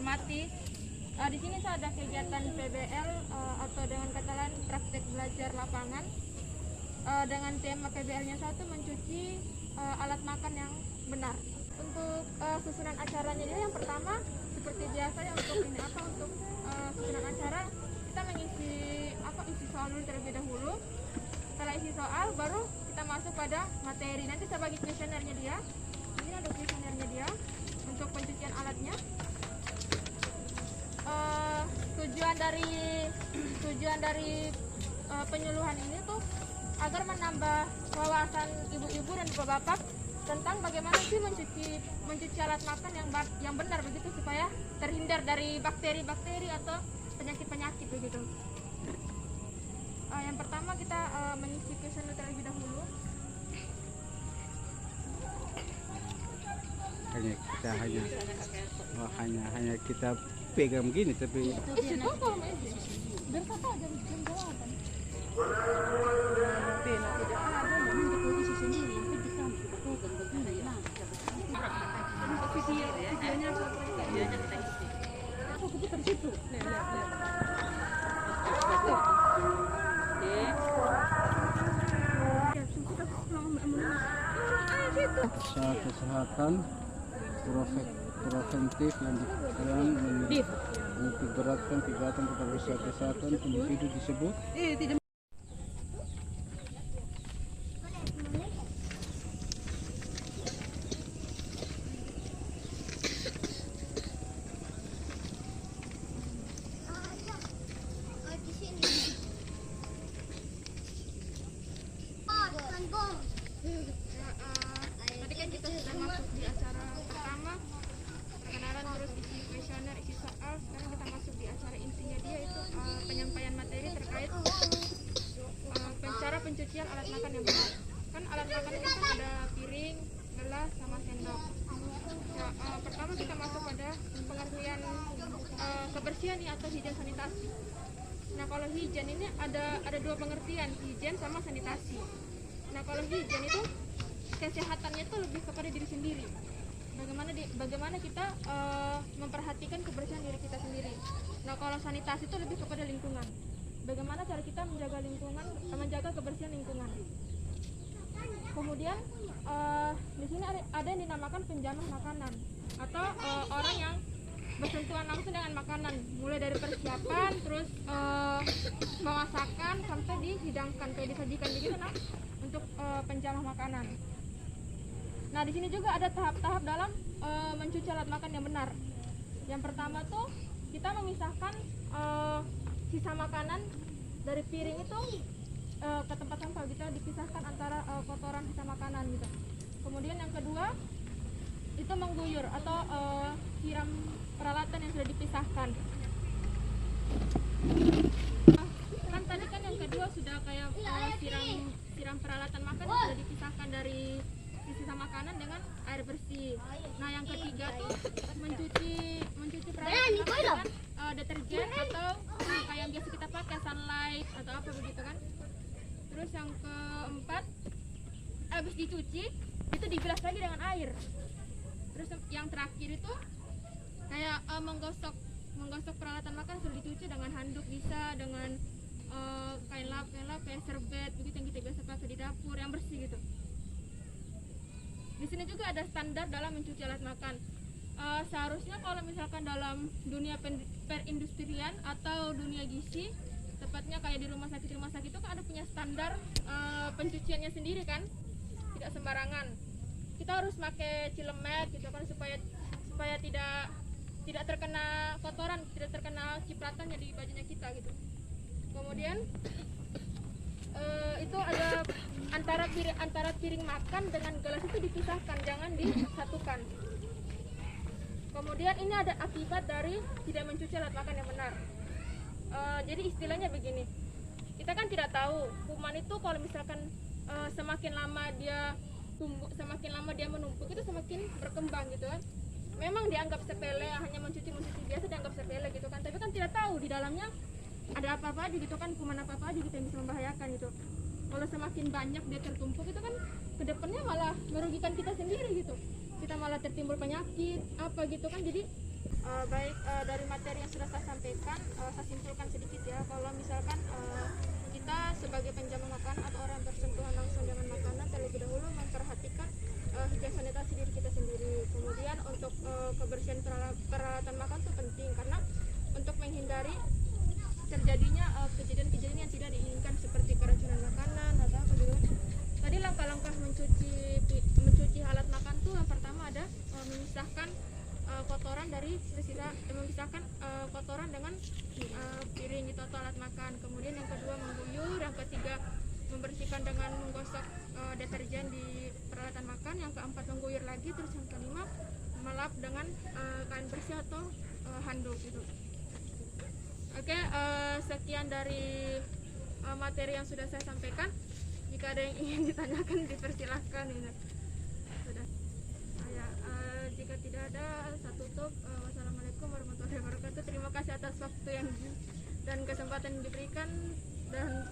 amati. Di sini saya ada kegiatan PBL atau dengan kata lain praktek belajar lapangan. Dengan tema PBL-nya satu mencuci alat makan yang benar. Untuk susunan acaranya dia yang pertama seperti biasa ya untuk susunan acara kita mengisi isi soal dulu terlebih dahulu. Setelah isi soal baru kita masuk pada materi. Nanti saya bagi kuesionernya dia. Ini ada kuesionernya dia untuk pencucian alatnya. Tujuan dari penyuluhan ini tuh agar menambah wawasan ibu-ibu dan bapak-bapak tentang bagaimana sih mencuci alat makan yang benar begitu supaya terhindar dari bakteri-bakteri atau penyakit-penyakit begitu. Yang pertama kita mengisi kuesioner terlebih dahulu. Hanya kita pegang begini tapi kesehatan preventif yang memperberatkan kegiatan kepada kesehatan individu disebut. Tadi kan kita sudah masuk di acara pertama, perkenalan, terus isi kuesioner, isi soal. Sekarang kita masuk di acara intinya dia itu penyampaian materi terkait cara pencucian alat makan yang benar. Kan alat makan itu kan ada piring, gelas, sama sendok. Pertama kita masuk pada pengertian kebersihan nih atau higien sanitasi. Nah kalau higien ini ada dua pengertian, higien sama sanitasi. Nah kalau higien itu kesehatannya itu lebih kepada diri sendiri. Bagaimana kita memperhatikan kebersihan diri kita sendiri. Nah kalau sanitasi itu lebih kepada lingkungan. Bagaimana cara kita menjaga lingkungan, menjaga kebersihan lingkungan. Kemudian di sini ada yang dinamakan penjamah makanan atau orang yang bersentuhan langsung dengan makanan, mulai dari persiapan, terus pemasakan sampai dihidangkan kayak disajikan begitu nah untuk penjamah makanan. Nah di sini juga ada tahap-tahap dalam mencuci alat makan yang benar. Yang pertama tuh kita memisahkan sisa makanan dari piring itu ke tempat sampah, kita dipisahkan antara kotoran sisa makanan gitu. Kemudian yang kedua itu mengguyur atau siram peralatan yang sudah dipisahkan. Kan tadi kan yang kedua sudah kayak siram peralatan makan yang sudah dipisahkan dari sisa makanan dengan air bersih. Nah yang ketiga tuh mencuci peralatan makan dengan deterjen atau kayak yang biasa kita pakai sunlight atau apa begitu kan. Terus yang keempat habis dicuci itu dibilas lagi dengan air. Terus yang terakhir itu kayak menggosok peralatan makan sudah dicuci dengan handuk, bisa dengan kain lap kayak serbet begitu yang kita biasa pakai di dapur yang bersih gitu. Di sini juga ada standar dalam mencuci alat makan. Seharusnya kalau misalkan dalam dunia perindustrian atau dunia gizi, tepatnya kayak di rumah sakit itu kan ada punya standar pencuciannya sendiri kan, tidak sembarangan. Kita harus pakai cilemet gitu kan supaya tidak terkena kotoran, tidak terkena cipratannya di bajunya kita gitu. Kemudian itu ada antara piring makan dengan gelas itu dipisahkan, jangan disatukan. Kemudian ini ada akibat dari tidak mencuci alat makan yang benar. Jadi istilahnya begini, kita kan tidak tahu kuman itu kalau misalkan semakin lama dia tumbuh, semakin lama dia menumpuk itu semakin berkembang gitu kan. Memang dianggap sepele, hanya mencuci biasa dianggap sepele gitu kan, tapi kan tidak tahu di dalamnya ada apa-apa aja gitu kan, kuman apa-apa aja gitu yang bisa membahayakan gitu. Kalau semakin banyak dia tertumpuk itu kan kedepannya malah merugikan kita sendiri gitu, kita malah tertimbul penyakit apa gitu kan. Jadi Baik, dari materi yang sudah saya sampaikan, saya simpulkan sedikit ya. Kalau misalkan kita sebagai penjamu makanan atau orang yang bersentuhan langsung dengan makanan, terlebih dahulu memperhatikan higien sanitasi diri kita sendiri. Kemudian untuk kebersihan peralatan makan itu penting, karena untuk menghindari terjadinya kejadian-kejadian yang tidak diinginkan seperti keracunan makanan atau apa gitu. Tadi langkah-langkah mencuci alat makan tuh yang pertama ada memisahkan kotoran dari sisa-sisa, memisahkan kotoran dengan piring gitu atau alat makan. Kemudian yang kedua mengguyur, yang ketiga membersihkan dengan menggosok deterjen di peralatan makan, yang keempat mengguyur lagi, terus yang kelima melap dengan kain bersih atau handuk gitu. Oke, sekian dari materi yang sudah saya sampaikan. Jika ada yang ingin ditanyakan dipersilahkan ini. Sudah. Jika tidak ada, saya tutup. Wassalamualaikum warahmatullahi wabarakatuh. Terima kasih atas waktu dan kesempatan yang diberikan, dan